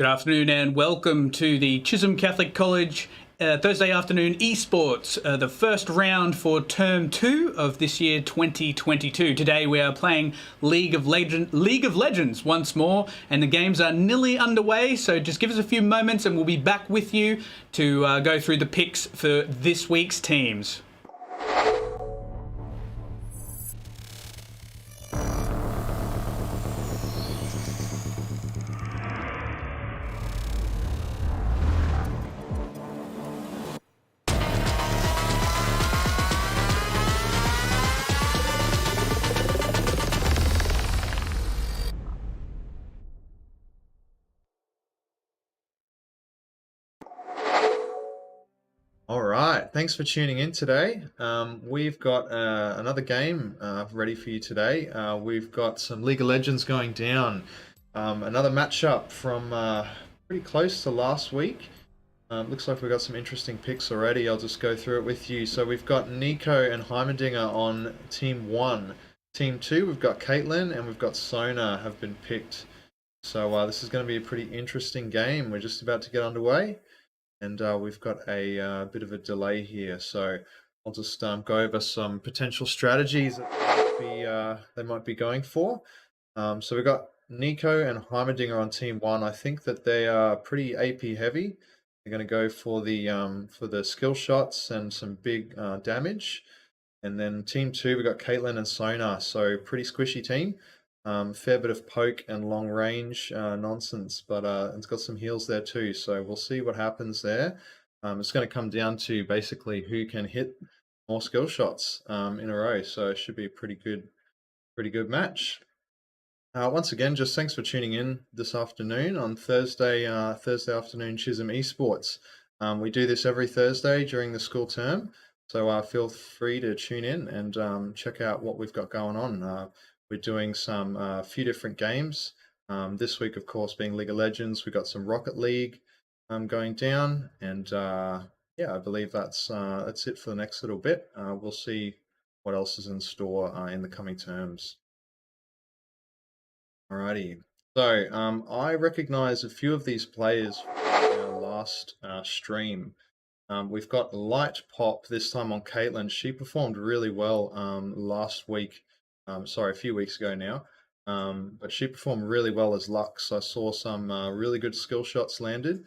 Good afternoon and welcome to the Chisholm Catholic College Thursday afternoon Esports, the first round for Term 2 of this year 2022. Today we are playing League of Legends once more, and the games are nearly underway, so just give us a few moments and we'll be back with you to go through the picks for this week's teams. All right, thanks for tuning in today. We've got another game ready for you today. We've got some League of Legends going down. Another matchup from pretty close to last week. Looks like we've got some interesting picks already. I'll just go through it with you. So we've got Nico and Heimerdinger on Team 1. Team 2, we've got Caitlin and we've got Sona have been picked. So this is going to be a pretty interesting game. We're just about to get underway. And we've got a bit of a delay here, so I'll just go over some potential strategies that they might be going for. So we've got Nico and Heimerdinger on Team 1. I think that they are pretty AP heavy. They're going to go for the skill shots and some big damage. And then Team 2, we've got Caitlin and Sona, so pretty squishy team. Fair bit of poke and long range nonsense, but it's got some heals there too, so we'll see what happens there. It's going to come down to basically who can hit more skill shots in a row, so it should be a pretty good match. Once again, just thanks for tuning in this afternoon on Thursday afternoon Chisholm Esports. We do this every Thursday during the school term, so feel free to tune in and check out what we've got going on. We're doing some few different games. This week, of course, being League of Legends. We've got some Rocket League going down, and yeah, I believe that's it for the next little bit. We'll see what else is in store in the coming terms. Alrighty. So I recognize a few of these players from our last stream. We've got Light Pop this time on Caitlin. She performed really well last week. Sorry, a few weeks ago now. But she performed really well as Lux. I saw some really good skill shots landed.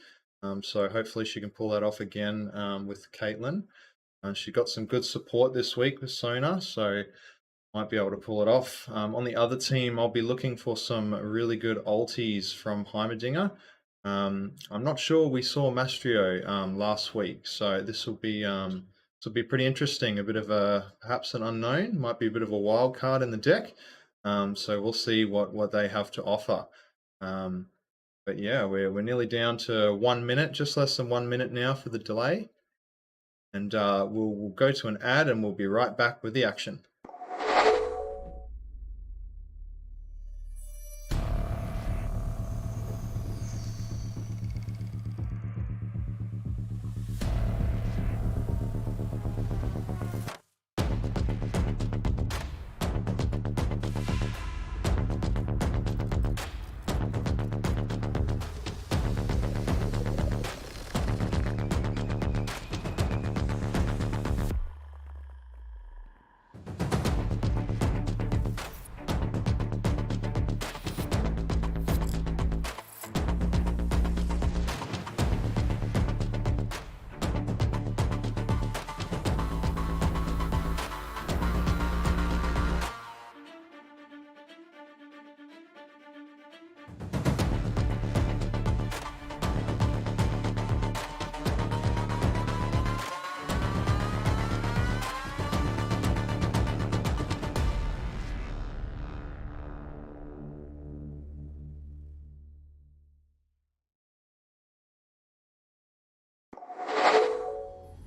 So hopefully she can pull that off again with Caitlin. She got some good support this week with Sona, so might be able to pull it off. On the other team, I'll be looking for some really good ulties from Heimerdinger. I'm not sure we saw Mastrio last week, so this will be pretty interesting. A bit of perhaps an unknown, might be a bit of a wild card in the deck. So we'll see what they have to offer. But yeah, we're nearly down to 1 minute, just less than 1 minute now for the delay. And we'll go to an ad and we'll be right back with the action.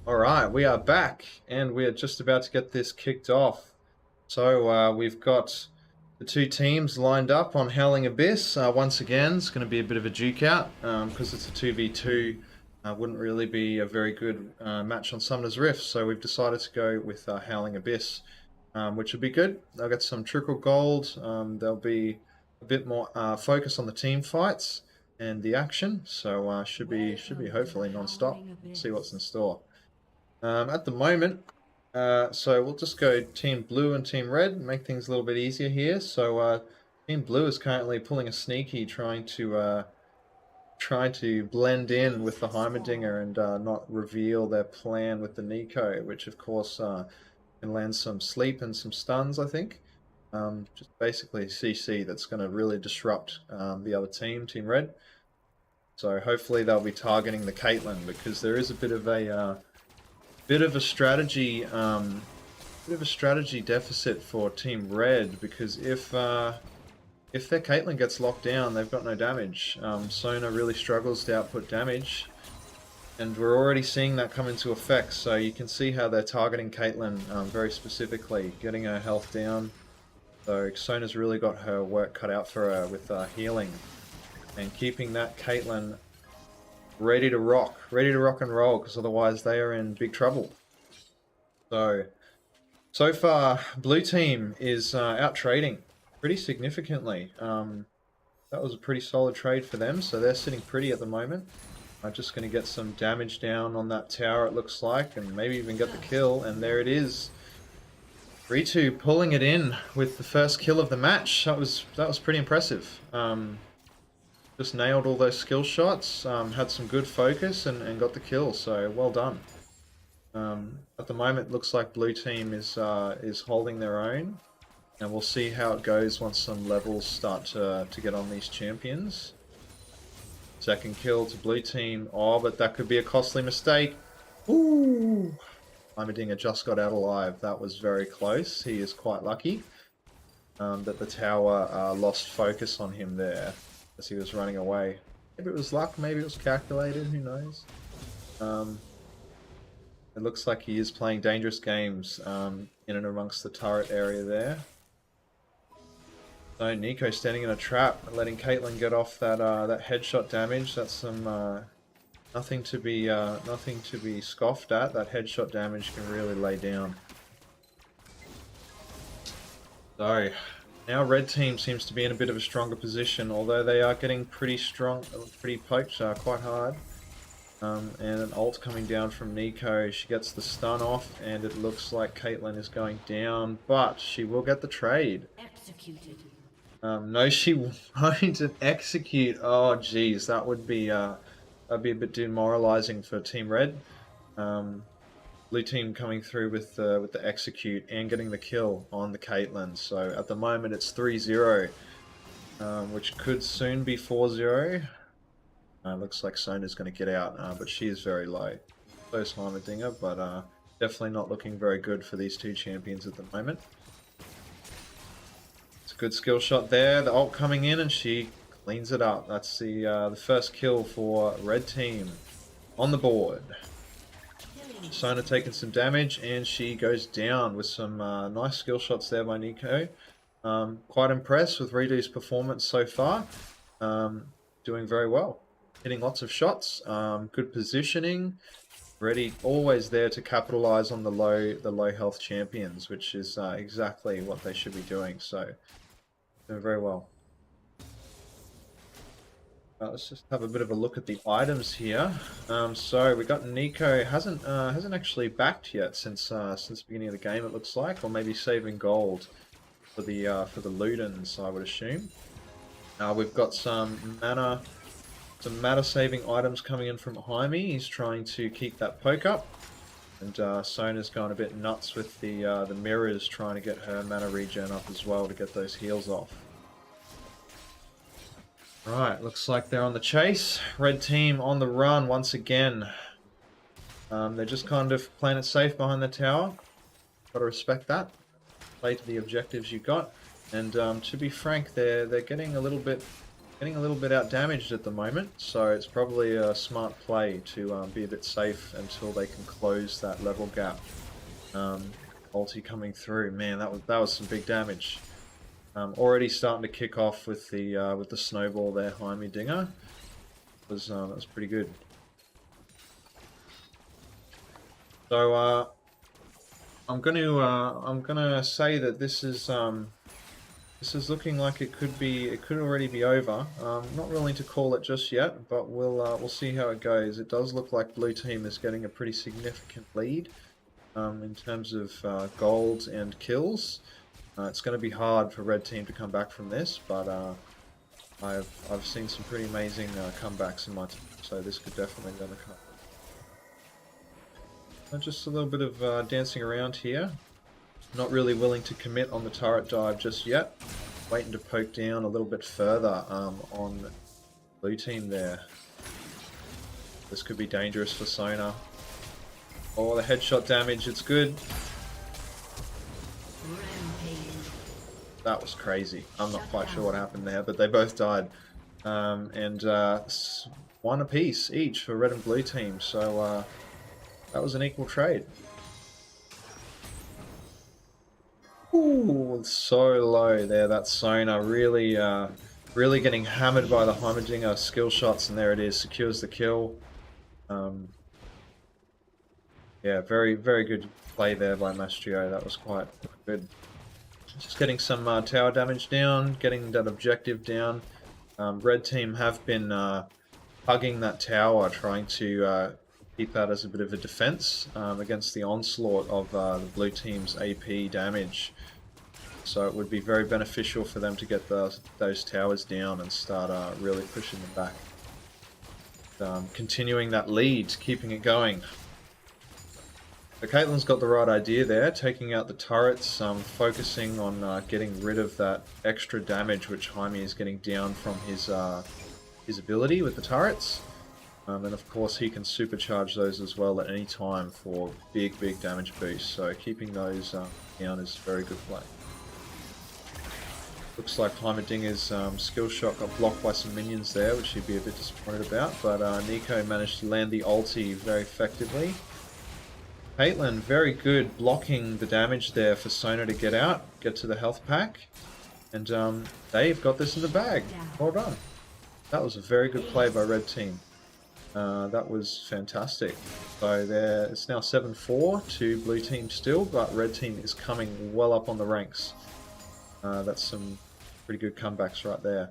All right, we are back and we are just about to get this kicked off. So we've got the two teams lined up on Howling Abyss. Once again, it's going to be a bit of a duke out because it's a 2v2. Wouldn't really be a very good match on Summoner's Rift, so we've decided to go with Howling Abyss, which would be good. They'll get some trickle gold. There'll be a bit more focus on the team fights. and the action. So should be hopefully non-stop. See what's in store. At the moment, so we'll just go Team Blue and Team Red, make things a little bit easier here. So Team Blue is currently pulling a sneaky, trying to blend in with the Heimerdinger and not reveal their plan with the Nico, which of course can land some sleep and some stuns, I think. Just basically CC that's going to really disrupt the other team, Team Red. So hopefully they'll be targeting the Caitlyn, because there is a bit of a strategy deficit for Team Red, because if their Caitlyn gets locked down, they've got no damage. Sona really struggles to output damage, and we're already seeing that come into effect. So you can see how they're targeting Caitlyn very specifically, getting her health down. So Sona's really got her work cut out for her with healing and keeping that Caitlyn ready to rock and roll, because otherwise they are in big trouble. So far, blue team is out trading pretty significantly. That was a pretty solid trade for them, so they're sitting pretty at the moment. I'm just going to get some damage down on that tower, it looks like, and maybe even get the kill, and there it is. Ritu pulling it in with the first kill of the match. That was pretty impressive. Just nailed all those skill shots, had some good focus, and got the kill, so well done. At the moment, it looks like blue team is holding their own, and we'll see how it goes once some levels start to get on these champions. Second kill to blue team. Oh, but that could be a costly mistake. Ooh! Heimerdinger just got out alive. That was very close. He is quite lucky that the tower lost focus on him there as he was running away. Maybe it was luck, maybe it was calculated, who knows. It looks like he is playing dangerous games in and amongst the turret area there. So Nico standing in a trap, letting Caitlyn get off that headshot damage. That's some nothing to be scoffed at. That headshot damage can really lay down. So now red team seems to be in a bit of a stronger position, although they are getting pretty poked quite hard. And an ult coming down from Nico. She gets the stun off, and it looks like Caitlyn is going down, but she will get the trade. Executed. No, she won't execute. Oh, geez, that'd be a bit demoralizing for Team Red. Blue team coming through with the execute and getting the kill on the Caitlyn. So at the moment it's 3-0, which could soon be 4-0. Looks like Sona's going to get out, but she is very low. So is Heimerdinger, but definitely not looking very good for these two champions at the moment. It's a good skill shot there. The ult coming in, and she cleans it up. That's the first kill for red team on the board. Sona taking some damage, and she goes down with some nice skill shots there by Nico. Quite impressed with Ritu's performance so far. Doing very well. Hitting lots of shots, good positioning, ready, always there to capitalize on the low health champions, which is exactly what they should be doing. So doing very well. Let's just have a bit of a look at the items here. So we got Nico hasn't actually backed yet since the beginning of the game, it looks like, or maybe saving gold for the Ludens, I would assume. We've got some mana saving items coming in from Jaime. He's trying to keep that poke up, and Sona's gone a bit nuts with the mirrors, trying to get her mana regen up as well to get those heals off. Right, looks like they're on the chase. Red team on the run once again. They're just kind of playing it safe behind the tower. Gotta respect that. Play to the objectives you got. And to be frank, they're getting a little bit out damaged at the moment. So it's probably a smart play to be a bit safe until they can close that level gap. Ulti coming through, man, that was some big damage. Already starting to kick off with the snowball there, Heimerdinger. That was pretty good. So I'm gonna say that this is This is looking like it could already be over. Not willing to call it just yet, but we'll see how it goes. It does look like blue team is getting a pretty significant lead in terms of gold and kills. It's going to be hard for red team to come back from this, but I've seen some pretty amazing comebacks in my time, so this could definitely be overcome. Just a little bit of dancing around here. Not really willing to commit on the turret dive just yet. Waiting to poke down a little bit further on blue team there. This could be dangerous for Sona. Oh, the headshot damage, it's good. That was crazy. I'm not quite sure what happened there, but they both died. And one apiece each for red and blue team, so that was an equal trade. Ooh, so low there. That Sona really, really getting hammered by the Heimerdinger skill shots, and there it is, secures the kill. Yeah, very, very good play there by Mastrio. That was quite good. Just getting some tower damage down, getting that objective down. Red team have been hugging that tower, trying to keep that as a bit of a defense against the onslaught of the blue team's AP damage. So it would be very beneficial for them to get those towers down and start really pushing them back. Continuing that lead, keeping it going. So Caitlyn's got the right idea there, taking out the turrets, focusing on getting rid of that extra damage which Jaime is getting down from his ability with the turrets. And of course he can supercharge those as well at any time for big, big damage boosts. So keeping those down is very good play. Looks like Heimerdinger's skill shot got blocked by some minions there, which he'd be a bit disappointed about. But Nico managed to land the ulti very effectively. Caitlyn, very good blocking the damage there for Sona to get out, get to the health pack. And they've got this in the bag. Well done. That was a very good play by red team. That was fantastic. So there, it's now 7-4 to blue team still, but red team is coming well up on the ranks. That's some pretty good comebacks right there.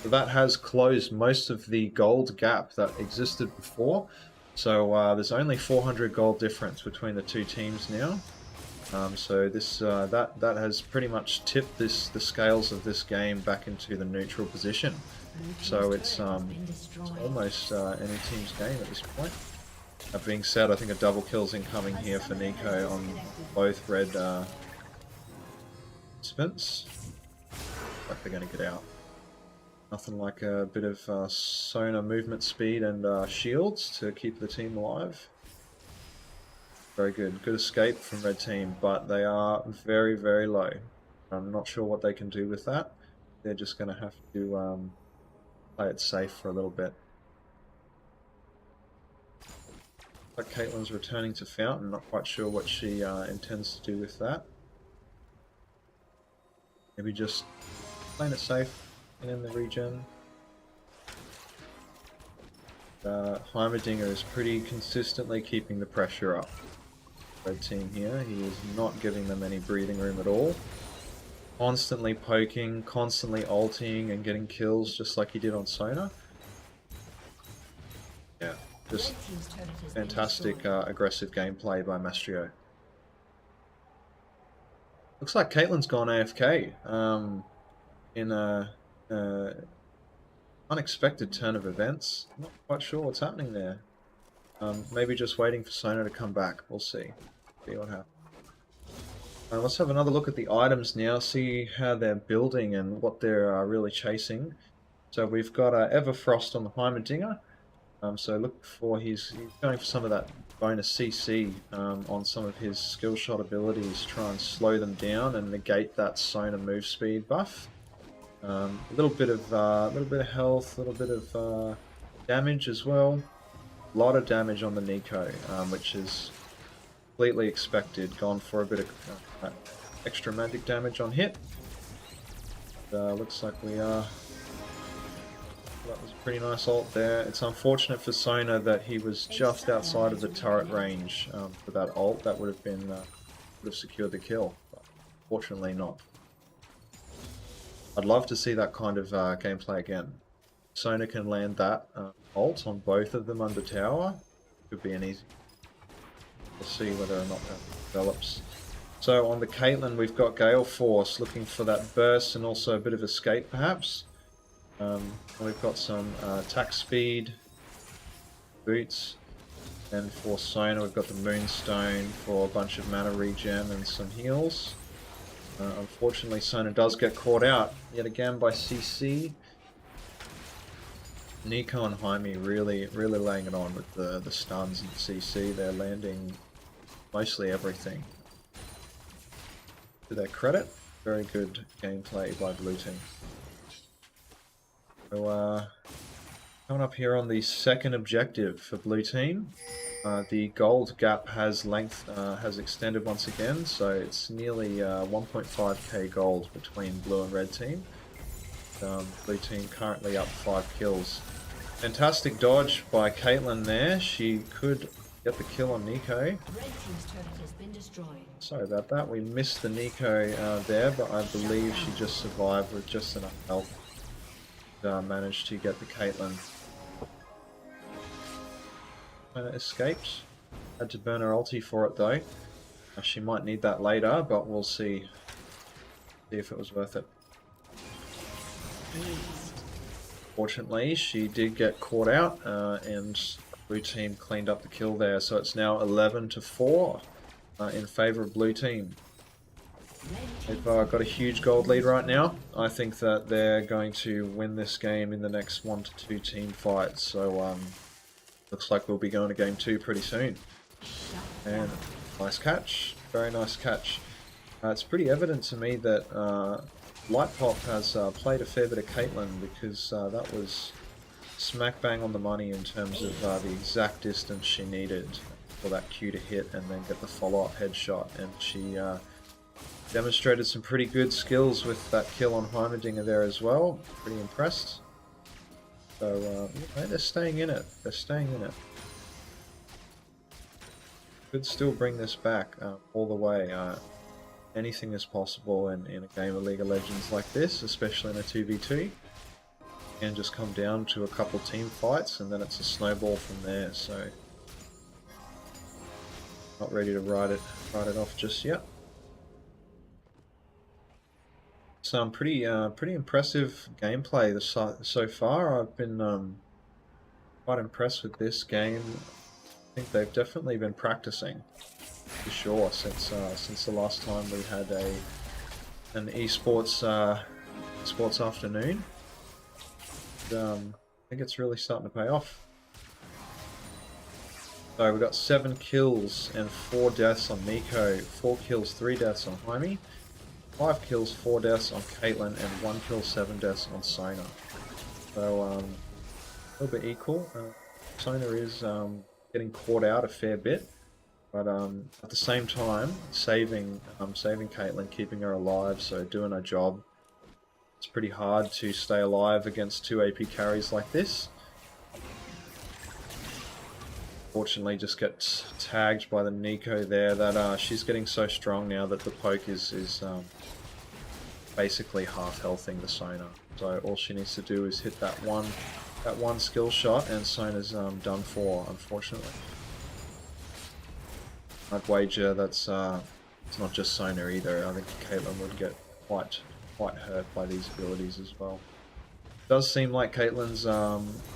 So that has closed most of the gold gap that existed before. So there's only 400 gold difference between the two teams now. So this that has pretty much tipped the scales of this game back into the neutral position. So it's almost any team's game at this point. That being said, I think a double kill's incoming here for Nico on both red participants. Like they're going to get out. Nothing like a bit of Sona movement speed and shields to keep the team alive. Very good. Good escape from red team, but they are very, very low. I'm not sure what they can do with that. They're just going to have to play it safe for a little bit. But Caitlyn's returning to Fountain. Not quite sure what she intends to do with that. Maybe just playing it safe and in the regen. Heimerdinger is pretty consistently keeping the pressure up. Red team here, he is not giving them any breathing room at all. Constantly poking, constantly ulting and getting kills just like he did on Sona. Yeah, just fantastic aggressive gameplay by Mastrio. Looks like Caitlyn's gone AFK in a unexpected turn of events. Not quite sure what's happening there. Maybe just waiting for Sona to come back. We'll see. See what happens. Let's have another look at the items now, see how they're building and what they're really chasing. So we've got Everfrost on the Heimerdinger. So look for he's going for some of that bonus CC on some of his skill shot abilities, try and slow them down and negate that Sona move speed buff. A little bit of health, a little bit of damage as well. A lot of damage on the Nico, which is completely expected. Gone for a bit of extra magic damage on hit. Looks like we are. That was a pretty nice ult there. It's unfortunate for Sona that he was just outside of the turret range for that ult. That would have been would have secured the kill, but fortunately not. I'd love to see that kind of gameplay again. Sona can land that ult on both of them under tower. Could be an easy. We'll see whether or not that develops. So on the Caitlyn, we've got Gale Force looking for that burst and also a bit of escape, perhaps. We've got some attack speed, boots, and for Sona, we've got the Moonstone for a bunch of mana regen and some heals. Unfortunately, Sona does get caught out yet again by CC. Nico and Jaime really laying it on with the stuns and CC. They're landing mostly everything. To their credit, very good gameplay by blue team. So coming up here on the second objective for blue team, the gold gap has extended once again, so it's nearly 1.5k gold between blue and red team. Blue team currently up 5 kills. Fantastic dodge by Caitlyn there. She could get the kill on Nico. Red team's turret has been destroyed. Sorry about that. We missed the Nico there, but I believe she just survived with just enough health. Managed to get the Caitlyn. Escaped. Had to burn her ulti for it though. She might need that later, but we'll see if it was worth it. Fortunately, she did get caught out, and blue team cleaned up the kill there. So it's now 11-4 in favor of blue team. They've got a huge gold lead right now. I think that they're going to win this game in the next 1 to 2 team fights. So looks like we'll be going to game 2 pretty soon. And nice catch, very nice catch. It's pretty evident to me that Light Pop has played a fair bit of Caitlyn, because that was smack bang on the money in terms of the exact distance she needed for that Q to hit and then get the follow-up headshot. And she demonstrated some pretty good skills with that kill on Heimerdinger there as well. Pretty impressed. So they're staying in it. They're staying in it. Could still bring this back all the way. Anything is possible in a game of League of Legends like this, especially in a 2v2. And just come down to a couple team fights, and then it's a snowball from there. So not ready to write it off just yet. Some pretty impressive gameplay so far. I've been quite impressed with this game. I think they've definitely been practicing, for sure, since the last time we had an esports afternoon. I think it's really starting to pay off. So we've got 7 kills and 4 deaths on Nico, 4 kills, 3 deaths on Jaime, 5 kills, 4 deaths on Caitlyn, and 1 kill, 7 deaths on Sona. So a little bit equal. Sona is getting caught out a fair bit, but at the same time saving Caitlyn, keeping her alive, so doing her job. It's pretty hard to stay alive against 2 AP carries like this. Fortunately, just gets tagged by the Nico there. That she's getting so strong now that the poke is basically half healthing the Sona. So all she needs to do is hit that one skill shot, and Sona's done for, unfortunately. I'd wager that's it's not just Sona either. I think Caitlyn would get quite hurt by these abilities as well. Does seem like Caitlyn's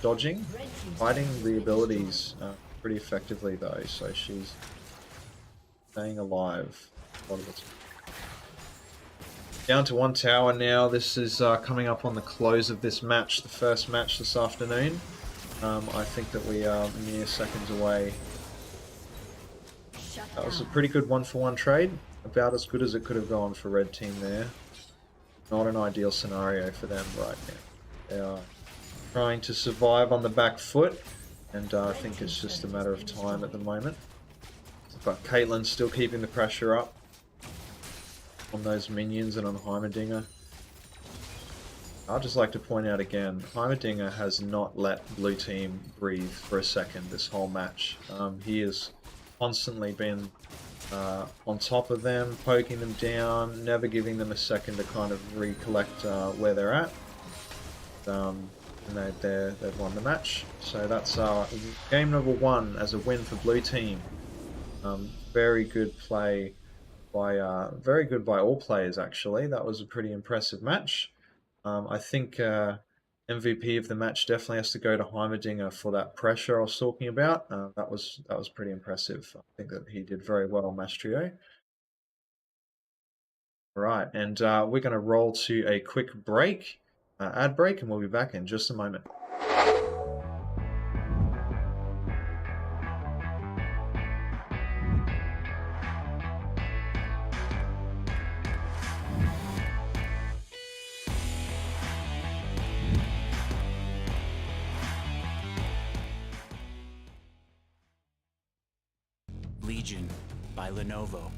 dodging, fighting the abilities pretty effectively though, so she's staying alive a lot of the time. Down to 1 tower now. This is coming up on the close of this match, the first match this afternoon. I think that we are mere seconds away. That was a pretty good 1-for-1 trade. About as good as it could have gone for red team there. Not an ideal scenario for them right now. They are trying to survive on the back foot, and I think it's just a matter of time at the moment. But Caitlyn's still keeping the pressure up on those minions and on Heimerdinger. I'd just like to point out again, Heimerdinger has not let blue team breathe for a second this whole match. He has constantly been on top of them, poking them down, never giving them a second to kind of recollect where they're at. And they've won the match. So that's game number 1 as a win for blue team. Very good play very good by all players, actually. That was a pretty impressive match. I think MVP of the match definitely has to go to Heimerdinger for that pressure I was talking about. That was pretty impressive. I think that he did very well, Mastrio. All right, and we're going to roll to a quick break, ad break, and we'll be back in just a moment. Legion by Lenovo.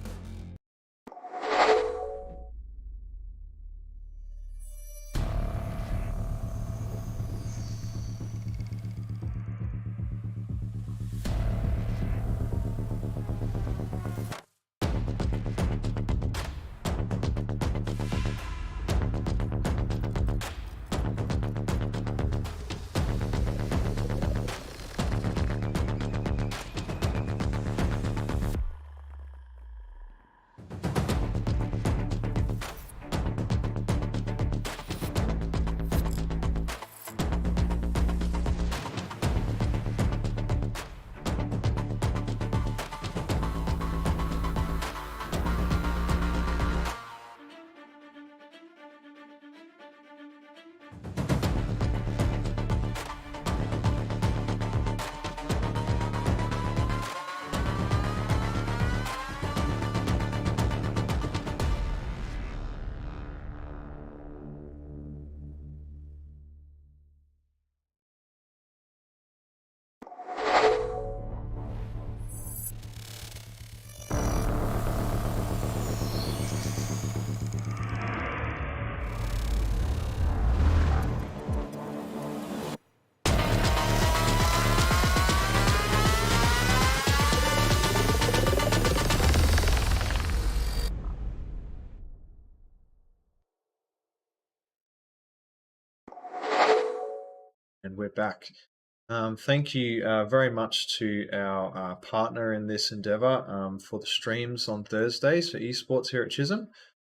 And we're back. Thank you very much to our partner in this endeavor for the streams on Thursdays for esports here at Chisholm.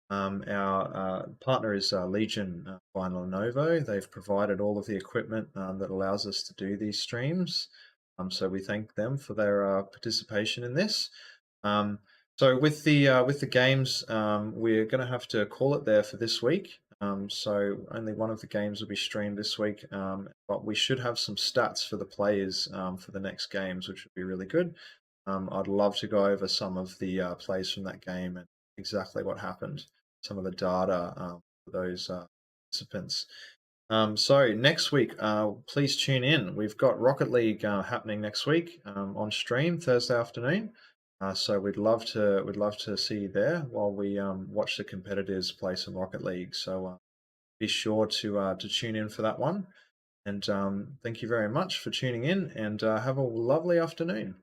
Our partner is Legion by Lenovo. They've provided all of the equipment that allows us to do these streams. So we thank them for their participation in this. So with the games, we're going to have to call it there for this week. So only one of the games will be streamed this week, but we should have some stats for the players for the next games, which would be really good. I'd love to go over some of the plays from that game and exactly what happened, some of the data for those participants. So next week, please tune in. We've got Rocket League happening next week on stream Thursday afternoon. So we'd love to see you there while we watch the competitors play some Rocket League. So be sure to tune in for that one. And thank you very much for tuning in, and have a lovely afternoon.